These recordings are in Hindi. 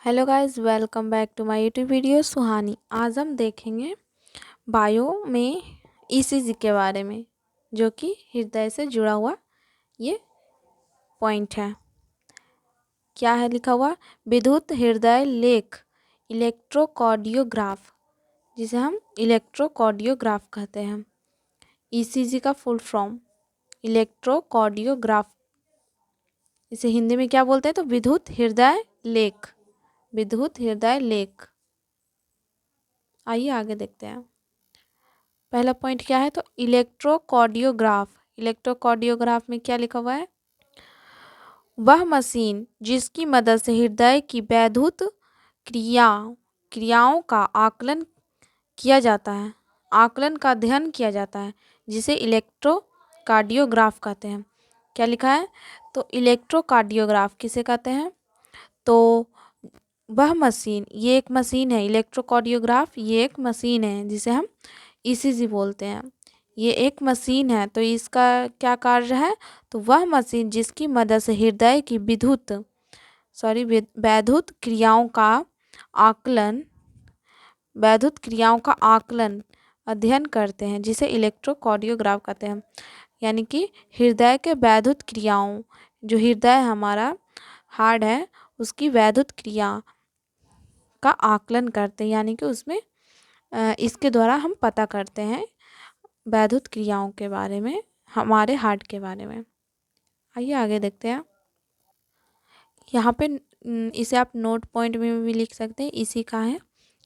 Hello guys, welcome back to my YouTube video Suhani. आज हम देखेंगे बायो में ईसीजी के बारे में, जो कि हृदय से जुड़ा हुआ ये पॉइंट है। क्या है लिखा हुआ? विद्युत हृदय लेख इलेक्ट्रोकार्डियोग्राफ, जिसे हम इलेक्ट्रोकार्डियोग्राफ कहते हैं। ईसीजी का फुल फॉर्म इलेक्ट्रोकार्डियोग्राफ, इसे हिंदी में क्या बोलते हैं? तो विद्युत हृदय लेख, विद्युत हृदय लेख। आइए आगे देखते हैं। पहला पॉइंट क्या है? तो इलेक्ट्रोकार्डियोग्राफ। इलेक्ट्रोकार्डियोग्राफ में क्या लिखा हुआ है? वह मशीन जिसकी मदद से हृदय की वैद्युत क्रियाओं का आकलन किया जाता है, आकलन का अध्ययन किया जाता है, जिसे इलेक्ट्रोकार्डियोग्राफ कहते हैं। क्या लिखा है? तो इलेक्ट्रोकार्डियोग्राफ किसे कहते हैं? तो वह मशीन, ये एक मशीन है। इलेक्ट्रोकार्डियोग्राफ ये एक मशीन है जिसे हम ईसीजी बोलते हैं। ये एक मशीन है, तो इसका क्या कार्य है? तो वह मशीन जिसकी मदद से हृदय की वैद्युत क्रियाओं का आकलन, वैद्युत क्रियाओं का आकलन अध्ययन करते हैं, जिसे इलेक्ट्रोकार्डियोग्राफ कहते हैं। यानी कि हृदय के वैद्युत क्रियाओं, जो हृदय हमारा हार्ट है, उसकी वैद्युत क्रिया का आकलन करते हैं, यानी कि उसमें इसके द्वारा हम पता करते हैं वैद्युत क्रियाओं के बारे में, हमारे हार्ट के बारे में। आइए आगे देखते हैं। यहाँ पे इसे आप नोट पॉइंट में भी लिख सकते हैं, इसी का है।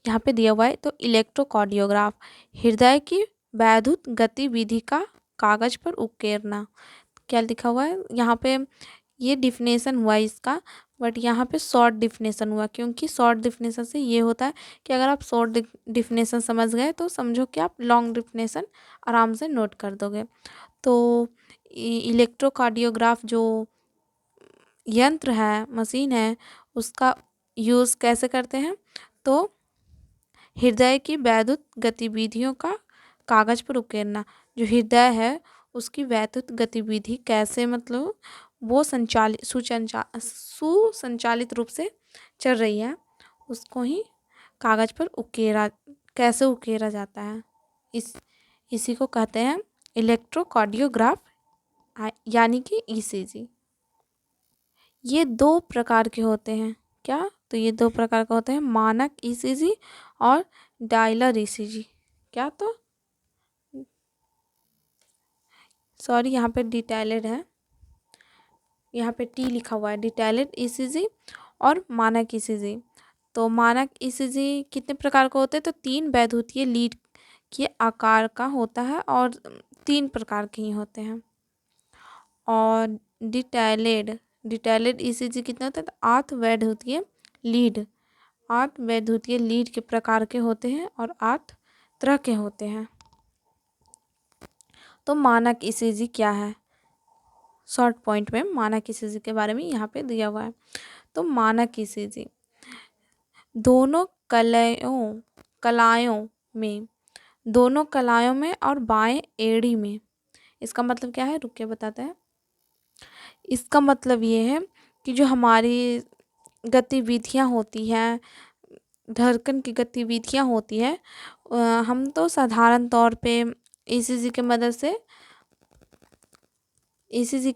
यहाँ पे दिया हुआ है, तो इलेक्ट्रोकार्डियोग्राफ हृदय की वैद्युत गतिविधि का कागज पर उकेरना। क्या लिखा हुआ है यहाँ पे? ये डिफिनेशन हुआ इसका, बट यहाँ पे शॉर्ट डिफिनेशन हुआ, क्योंकि शॉर्ट डिफिनेशन से ये होता है कि अगर आप शॉर्ट डिफिनेशन समझ गए तो समझो कि आप लॉन्ग डिफिनेशन आराम से नोट कर दोगे। तो इलेक्ट्रोकार्डियोग्राफ जो यंत्र है, मशीन है, उसका यूज़ कैसे करते हैं? तो हृदय की वैद्युत गतिविधियों का कागज पर उकेरना। जो हृदय है उसकी वैद्युत गतिविधि कैसे, मतलब वो सुसंचालित रूप से चल रही है, उसको ही कागज पर कैसे उकेरा जाता है, इसी को कहते हैं इलेक्ट्रोकार्डियोग्राफ, यानी कि ईसीजी। ये दो प्रकार के होते हैं। क्या? तो ये दो प्रकार के होते हैं, मानक ईसीजी और डायलर ईसीजी। क्या? तो सॉरी, यहाँ पे डिटेल्ड है, यहाँ पे टी लिखा हुआ है। डिटेल्ड ईसीजी और मानक ईसीजी। तो मानक ईसीजी कितने प्रकार का होते हैं? तो 3 वैद्युतीय लीड के आकार का होता है, और 3 प्रकार के ही होते हैं। और डिटेल्ड ईसीजी कितने होते हैं? तो 8 वैद्युतीय लीड के प्रकार के होते हैं, और 8 तरह के होते हैं। तो मानक ईसीजी क्या है? शॉर्ट पॉइंट में मानक ईसीजी के बारे में यहाँ पे दिया हुआ है। तो मानक ईसीजी दोनों कलायों में और बाएं एड़ी में। इसका मतलब क्या है? रुक के बताते हैं। इसका मतलब ये है कि जो हमारी गतिविधियाँ होती हैं, धड़कन की गतिविधियाँ होती है, हम तो साधारण तौर पे ईसीजी के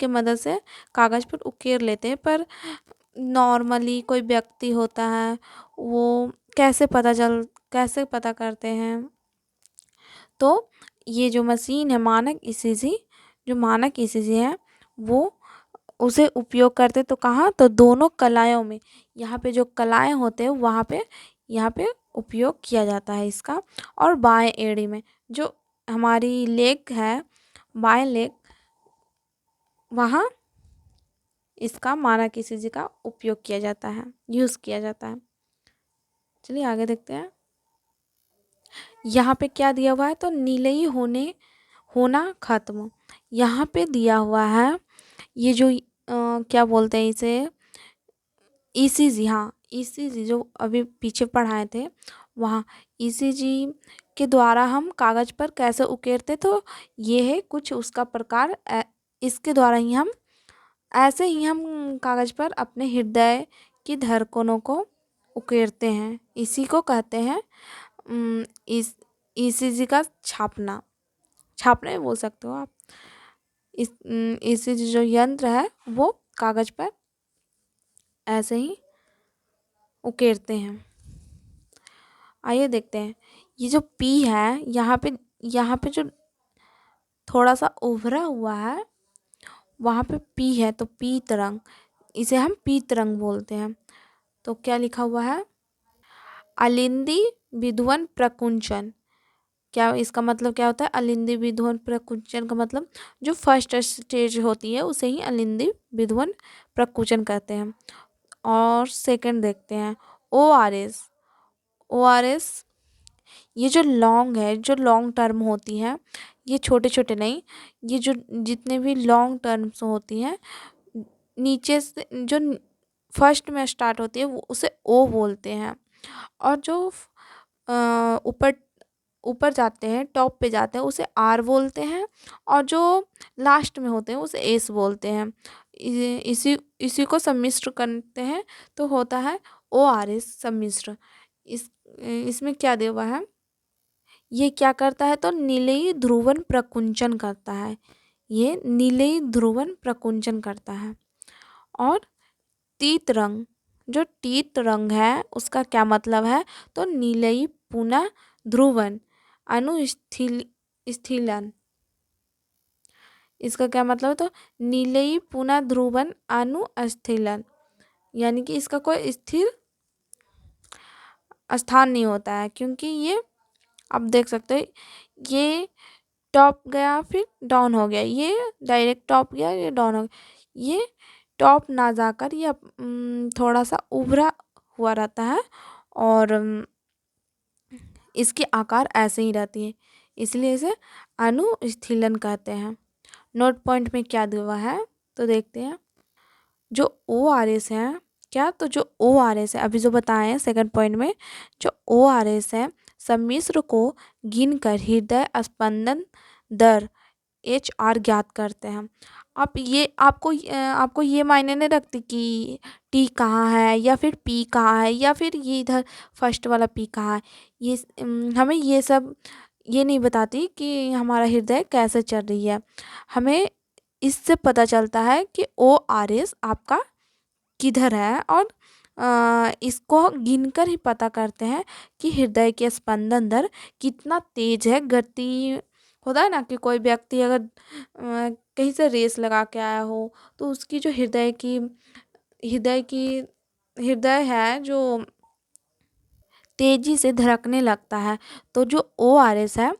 मदद से कागज़ पर उकेर लेते हैं, पर नॉर्मली कोई व्यक्ति होता है, वो कैसे पता करते हैं? तो ये जो मशीन है जो मानक ईसीजी है, वो उसे उपयोग करते तो कहाँ? तो दोनों कलायों में। यहाँ पे जो कलाएं होते हैं वहाँ पे, यहाँ पे उपयोग किया जाता है इसका। और बाएं एड़ी में, जो हमारी लेग है, बाएं लेग, वहाँ इसका मानक ईसीजी का उपयोग किया जाता है, यूज़ किया जाता है। चलिए आगे देखते हैं। यहाँ पे क्या दिया हुआ है? तो नीलई होना खत्म। यहाँ पे दिया हुआ है, ये जो क्या बोलते हैं इसे? ईसीजी। हाँ, ईसीजी जो अभी पीछे पढ़ाए थे, वहाँ ईसीजी के द्वारा हम कागज़ पर कैसे उकेरते, तो ये है कुछ उसका प्रकार। इसके द्वारा ही हम कागज़ पर अपने हृदय की धड़कनों को उकेरते हैं, इसी को कहते हैं इस ईसीजी का छापना। छापना ही बोल सकते हो आप। इस ईसीजी जो यंत्र है वो कागज पर ऐसे ही उकेरते हैं। आइए देखते हैं, ये जो पी है, यहाँ पे जो थोड़ा सा उभरा हुआ है वहाँ पे पी है, तो पी तरंग, इसे हम पी तरंग बोलते हैं। तो क्या लिखा हुआ है, अलिंदी विध्वंस प्रकुंचन। क्या इसका मतलब क्या होता है, अलिंदी विध्वंस प्रकुंचन का मतलब जो फर्स्ट स्टेज होती है उसे ही अलिंदी विध्वंस प्रकुंचन कहते हैं। और सेकंड देखते हैं, O R S. O R S ये जो लॉन्ग है, जो लॉन्ग टर्म होती है, ये छोटे छोटे नहीं, ये जो जितने भी लॉन्ग टर्म्स होती हैं, नीचे से जो फर्स्ट में स्टार्ट होती है वो उसे ओ बोलते हैं। और जो ऊपर ऊपर जाते हैं, टॉप पे जाते हैं, उसे आर बोलते हैं। और जो लास्ट में होते हैं उसे एस बोलते हैं। इसी इसी को सम्मिश्र करते हैं तो होता है ओ आर एस सम्मिश्र। इसमें क्या दिया हुआ है, ये क्या करता है, तो नीलयी ध्रुवन प्रकुंचन करता है। ये नीलयी ध्रुवन प्रकुंचन करता है। और तीत रंग, जो तीत रंग है उसका क्या मतलब है, तो नीलयी पुनः ध्रुवन स्थिलन। इसका क्या मतलब है, तो नीलयी पुनः ध्रुवन स्थिलन, यानी कि इसका कोई स्थिर स्थान नहीं होता है, क्योंकि ये आप देख सकते हो, ये टॉप गया फिर डाउन हो गया, ये डायरेक्ट टॉप गया, ये डाउन हो गया, ये टॉप ना जाकर ये थोड़ा सा उभरा हुआ रहता है। और इसकी आकार ऐसे ही रहती है, इसलिए इसे अनुस्थिलन कहते हैं। नोट पॉइंट में क्या दिया हुआ है, तो देखते हैं, जो ओ आर एस है, क्या, तो जो ओ आर एस है अभी जो बताए हैं सेकंड पॉइंट में, जो ओ आर एस है सम्मिश्र को गिनकर हृदय स्पंदन दर एच आर ज्ञात करते हैं। आप ये आपको ये मायने नहीं रखती कि टी कहाँ है या फिर पी कहाँ है या फिर ये इधर फर्स्ट वाला पी कहाँ है। ये हमें ये सब ये नहीं बताती कि हमारा हृदय कैसे चल रही है। हमें इससे पता चलता है कि ओ आर एस आपका किधर है। और इसको गिनकर ही पता करते हैं कि हृदय के स्पंदन दर कितना तेज है, गति होता है ना कि कोई व्यक्ति अगर कहीं से रेस लगा के आया हो तो उसकी जो हृदय की हृदय है जो तेजी से धड़कने लगता है। तो जो ओ आर एस है,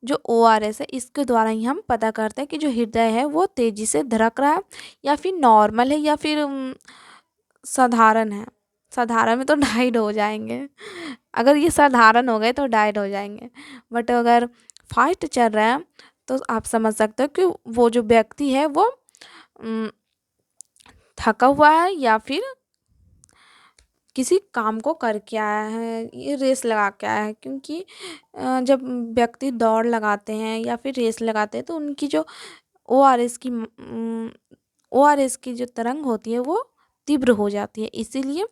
जो ओ आर एस है इसके द्वारा ही हम पता करते हैं कि जो हृदय है वो तेजी से धड़क रहा है या फिर नॉर्मल है या फिर साधारण है। साधारण में तो डाइड हो जाएंगे, अगर ये साधारण हो गए तो डाइड हो जाएंगे। बट अगर फास्ट चल रहा है तो आप समझ सकते हो कि वो जो व्यक्ति है वो थका हुआ है या फिर किसी काम को करके आया है, ये रेस लगा के आया है। क्योंकि जब व्यक्ति दौड़ लगाते हैं या फिर रेस लगाते हैं तो उनकी जो ओ आर एस की जो तरंग होती है वो तीव्र हो जाती है। इसीलिए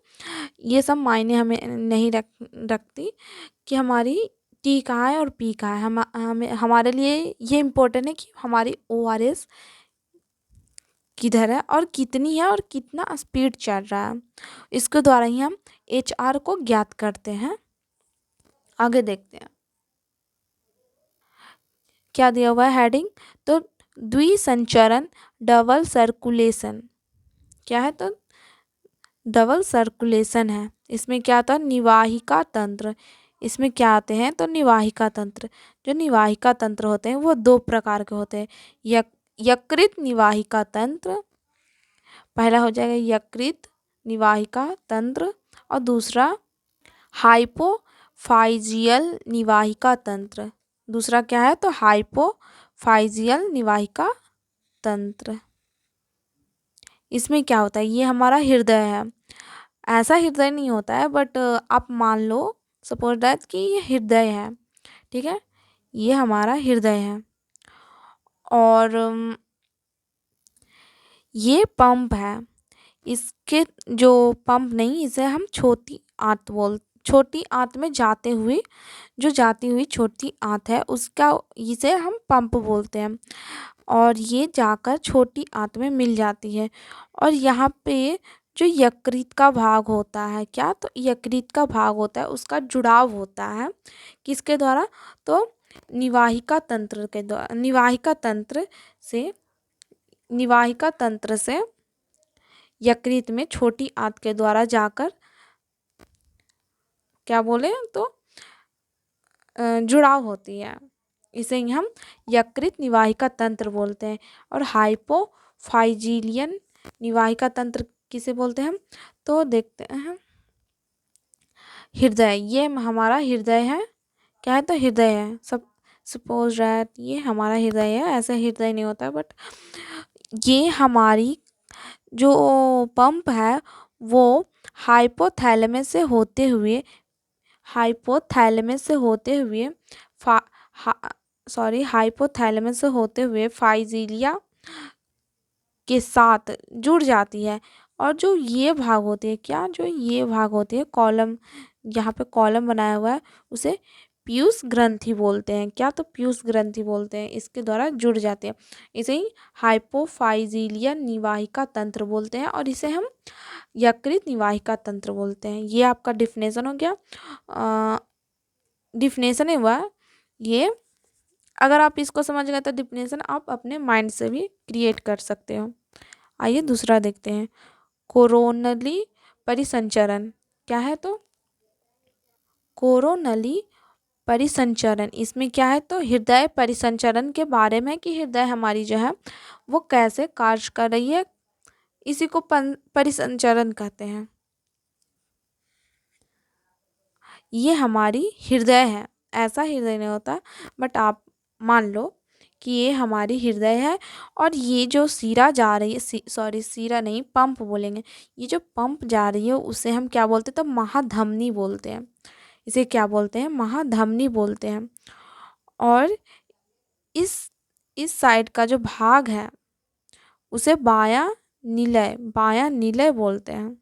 ये सब मायने हमें नहीं रखती कि हमारी टी कहाँ है और पी कहाँ है। हमें हमारे लिए ये इम्पोर्टेंट है कि हमारी ओ आर एस किधर है और कितनी है और कितना स्पीड चल रहा है। इसके द्वारा ही हम एच आर को ज्ञात करते हैं। आगे देखते हैं क्या दिया हुआ है हेडिंग, तो द्विसंचरण डबल सर्कुलेशन। क्या है, तो डबल सर्कुलेशन है। इसमें क्या आता है, निवाहिका तंत्र। इसमें क्या आते हैं, तो निवाहिका तंत्र। जो निवाहिका तंत्र होते हैं वो दो प्रकार के होते हैं, यकृत निवाहिका तंत्र, पहला हो जाएगा यकृत निवाहिका तंत्र, और दूसरा हाइपोफाइजियल निवाहिका तंत्र। दूसरा क्या है, तो हाइपोफाइजियल निवाहिका तंत्र। इसमें क्या होता है, ये हमारा हृदय है। ऐसा हृदय नहीं होता है बट आप मान लो सपोज दैट कि ये हृदय है, ठीक है, ये हमारा हृदय है। और ये पंप है, इसके जो पंप नहीं, इसे हम छोटी आंत में जाते हुए जो जाती हुई छोटी आंत है उसका इसे हम पंप बोलते हैं, और ये जाकर छोटी आंत में मिल जाती है। और यहाँ पे जो यकृत का भाग होता है, क्या, तो यकृत का भाग होता है, उसका जुड़ाव होता है किसके द्वारा, तो निवाहिका तंत्र के द्वारा, निवाहिका तंत्र से यकृत में छोटी आंत के द्वारा जाकर क्या बोले तो जुड़ाव होती है, इसे ही हम यकृत निवाहिका तंत्र बोलते हैं। और हाइपोफाइजिलियन निवाहिका तंत्र किसे बोलते हैं हम, तो देखते हैं हृदय, ये हमारा हृदय है, क्या है, तो हृदय है। सब सपोज दैट ये हमारा हृदय है, ऐसे हृदय नहीं होता, बट ये हमारी जो पंप है वो हाइपोथैलेमस से होते हुए फा हाइपोथैलेमस से होते हुए फाइजिलिया के साथ जुड़ जाती है। और जो ये भाग होती है, क्या, जो ये भाग होती है कॉलम, यहाँ पे कॉलम बनाया हुआ है, उसे पीयूष ग्रंथि बोलते हैं, क्या, तो पीयूष ग्रंथि बोलते हैं, इसके द्वारा जुड़ जाते हैं, इसे ही हाइपोफाइजिलिया निवाहिका तंत्र बोलते हैं, और इसे हम यकृत निवाहिका तंत्र बोलते हैं। ये आपका डिफिनेशन हो गया, डिफिनेशन है वह ये। अगर आप इसको समझ गए तो डिफिनेशन आप अपने माइंड से भी क्रिएट कर सकते हो। आइए दूसरा देखते हैं, कोरोनली परिसंचरण क्या है, तो कोरोनली परिसंचरण, इसमें क्या है, तो हृदय परिसंचरण के बारे में, कि हृदय हमारी जो है वो कैसे कार्य कर रही है, इसी को परिसंचरण कहते हैं। ये हमारी हृदय है, ऐसा हृदय नहीं होता, बट आप मान लो कि ये हमारी हृदय है, और ये जो सीरा जा रही है, सॉरी सीरा नहीं, पंप बोलेंगे, ये जो पंप जा रही है उसे हम क्या बोलते हैं, तो महाधमनी बोलते हैं, इसे क्या बोलते हैं, महाधमनी बोलते हैं। और इस साइड का जो भाग है उसे बायां निलय बोलते हैं।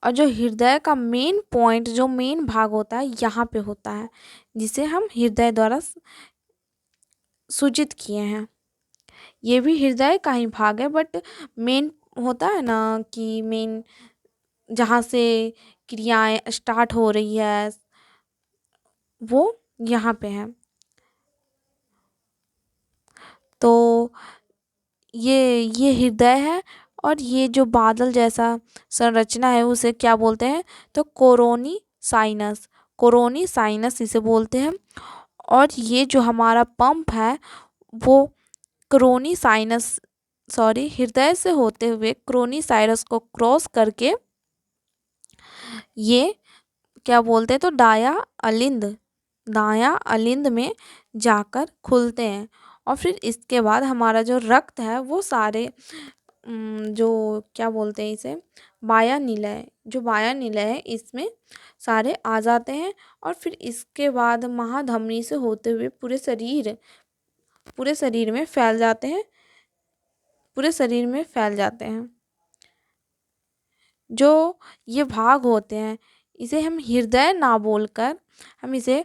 और जो हृदय का मेन पॉइंट, जो मेन भाग होता है, यहाँ पे होता है, जिसे हम हृदय द्वारा सूचित किए हैं। ये भी हृदय का ही भाग है, बट मेन होता है ना कि मेन जहाँ से क्रियाएं स्टार्ट हो रही है वो यहाँ पे है। तो ये हृदय है, और ये जो बादल जैसा संरचना है उसे क्या बोलते हैं, तो कोरोनी साइनस इसे बोलते हैं। और ये जो हमारा पंप है वो क्रोनी साइनस, सॉरी, हृदय से होते हुए क्रोनी साइनस को क्रॉस करके ये क्या बोलते हैं, तो दाया अलिंद में जाकर खुलते हैं। और फिर इसके बाद हमारा जो रक्त है वो सारे जो क्या बोलते हैं इसे, बाया निलय है, इसमें सारे आ जाते हैं। और फिर इसके बाद महाधमनी से होते हुए पूरे शरीर में फैल जाते हैं, जो ये भाग होते हैं इसे हम हृदय ना बोलकर हम इसे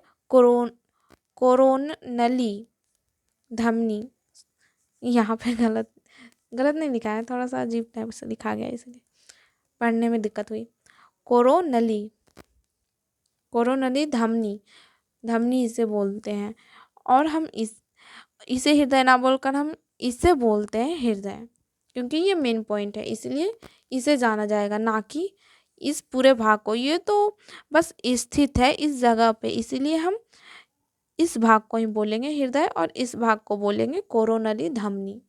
कोरोनली धमनी, यहाँ पे गलत नहीं लिखा है, थोड़ा सा अजीब टाइप से लिखा गया इसलिए पढ़ने में दिक्कत हुई। कोरोनली धमनी इसे बोलते हैं। और हम इसे हृदय ना बोलकर हम इसे बोलते हैं हृदय, क्योंकि ये मेन पॉइंट है, इसलिए इसे जाना जाएगा, ना कि इस पूरे भाग को। ये तो बस स्थित है इस जगह पे, इसीलिए हम इस भाग को ही बोलेंगे हृदय, और इस भाग को बोलेंगे कोरोनरी धमनी।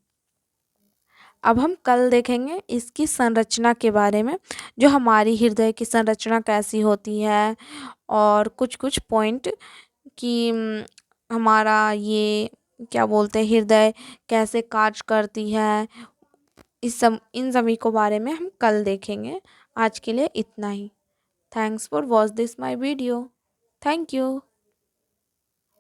अब हम कल देखेंगे इसकी संरचना के बारे में, जो हमारी हृदय की संरचना कैसी होती है, और कुछ पॉइंट कि हमारा ये क्या बोलते हैं, हृदय कैसे कार्य करती है, इन सभी को बारे में हम कल देखेंगे। आज के लिए इतना ही। Thanks for watch this my video. Thank you.